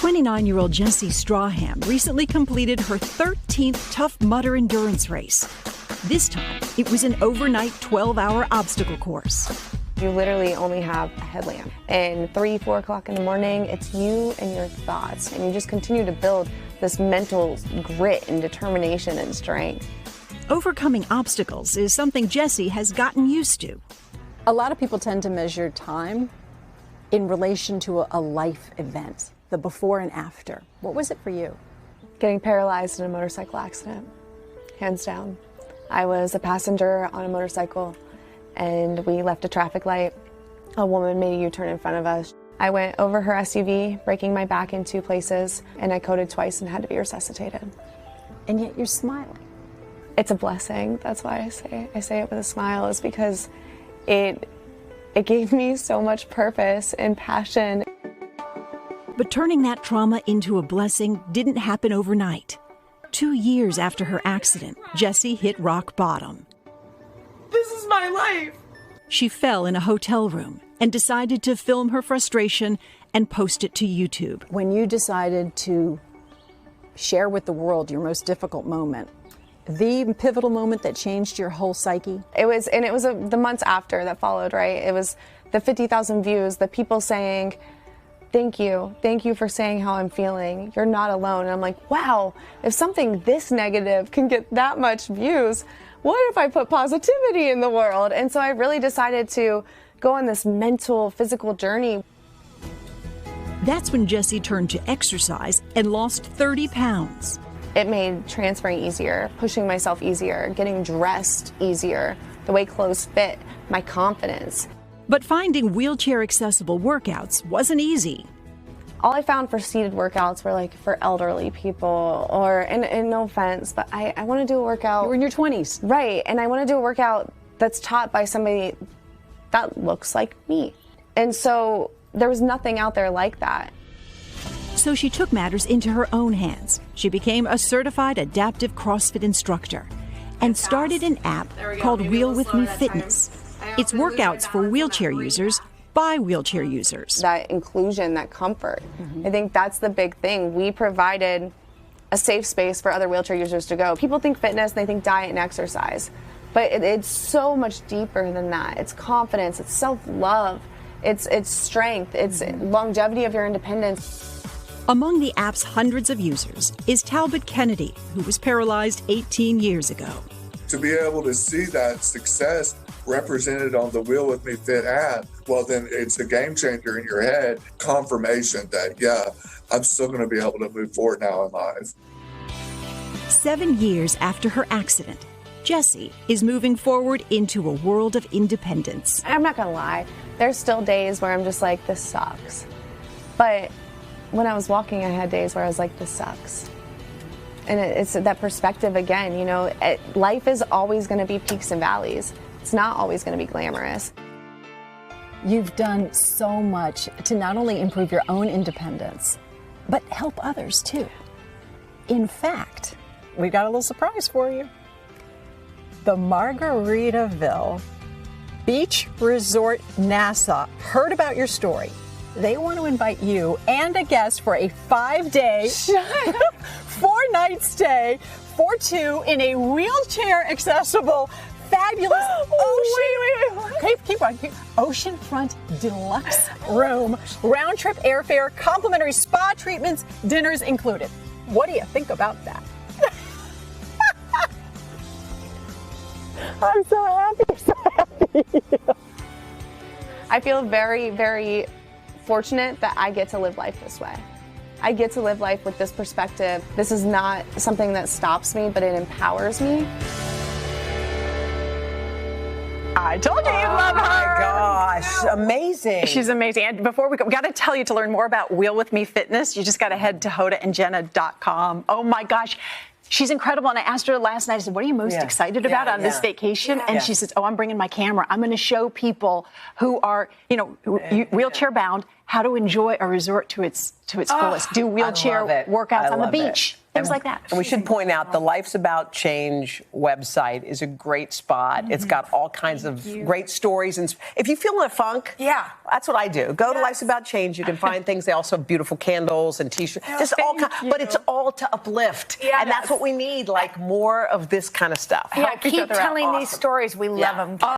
29-year-old Jesi Strawham recently completed her 13th Tough Mudder endurance race. This time, it was an overnight 12-hour obstacle course. You literally only have a headlamp. And 3, 4 o'clock in the morning, it's you and your thoughts. And you just continue to build this mental grit and determination and strength. Overcoming obstacles is something Jesi has gotten used to. A lot of people tend to measure time in relation to a life event, the before and after. What was it for you? Getting paralyzed in a motorcycle accident, hands down. I was a passenger on a motorcycle and we left a traffic light. A woman made a U-turn in front of us. I went over her SUV, breaking my back in 2 places, and I coded twice and had to be resuscitated. And yet you're smiling. It's a blessing. That's why I say it with a smile, is because it gave me so much purpose and passion. But turning that trauma into a blessing didn't happen overnight. 2 years after her accident, Jesi hit rock bottom. This is my life. She fell in a hotel room and decided to film her frustration and post it to YouTube. When you decided to share with the world your most difficult moment, the pivotal moment that changed your whole psyche? It was the months after that followed, right? It was the 50,000 views, the people saying, thank you for saying how I'm feeling. You're not alone. And I'm like, wow, if something this negative can get that much views, what if I put positivity in the world? And so I really decided to go on this mental, physical journey. That's when Jesi turned to exercise and lost 30 pounds. It made transferring easier, pushing myself easier, getting dressed easier, the way clothes fit, my confidence. But finding wheelchair-accessible workouts wasn't easy. All I found for seated workouts were like for elderly people, or, and no offense, but I want to do a workout. You were in your 20s. Right, and I want to do a workout that's taught by somebody that looks like me. And so there was nothing out there like that. So she took matters into her own hands. She became a certified adaptive CrossFit instructor and started an app called Wheel With Me Fitness. It's workouts for wheelchair users by wheelchair users. That inclusion, that comfort. I think that's the big thing. We provided a safe space for other wheelchair users to go. People think fitness, they think diet and exercise, but it's so much deeper than that. It's confidence, it's self-love, it's strength, it's longevity of your independence. Among the app's hundreds of users is Talbot Kennedy, who was paralyzed 18 years ago. To be able to see that success represented on the Wheel With Me Fit app, well, then it's a game changer in your head. Confirmation that, yeah, I'm still going to be able to move forward now in life. 7 years after her accident, Jesi is moving forward into a world of independence. I'm not going to lie. There's still days where I'm just like, this sucks. But when I was walking, I had days where I was like, this sucks. And it's that perspective again, you know, life is always going to be peaks and valleys. It's not always going to be glamorous. You've done so much to not only improve your own independence, but help others too. In fact, we've got a little surprise for you. The Margaritaville Beach Resort Nassau heard about your story. They want to invite you and a guest for a 5-day, 4-night stay for 2 in a wheelchair-accessible, fabulous oceanfront deluxe room, round-trip airfare, complimentary spa treatments, dinners included. What do you think about that? I'm so happy, I feel very, very fortunate that I get to live life this way. I get to live life with this perspective. This is not something that stops me, but it empowers me. I told you you'd love her. Oh my gosh, amazing. She's amazing. And before we go, we got to tell you to learn more about Wheel With Me Fitness. You just got to head to hodaandjenna.com. Oh my gosh. She's incredible. And I asked her last night, I said, what are you most excited about on this vacation? And she says, oh, I'm bringing my camera. I'm going to show people who are, wheelchair bound how to enjoy a resort to its fullest. Do wheelchair workouts on the beach. things like that. And we should point out the Life's About Change website is a great spot. It's got all kinds of great stories. And if you feel in a funk, that's what I do. Go to Life's About Change. You can find things. They also have beautiful candles and T-shirts. Just all but it's all to uplift. And that's what we need, like more of this kind of stuff. Yeah, keep telling these stories. We love them.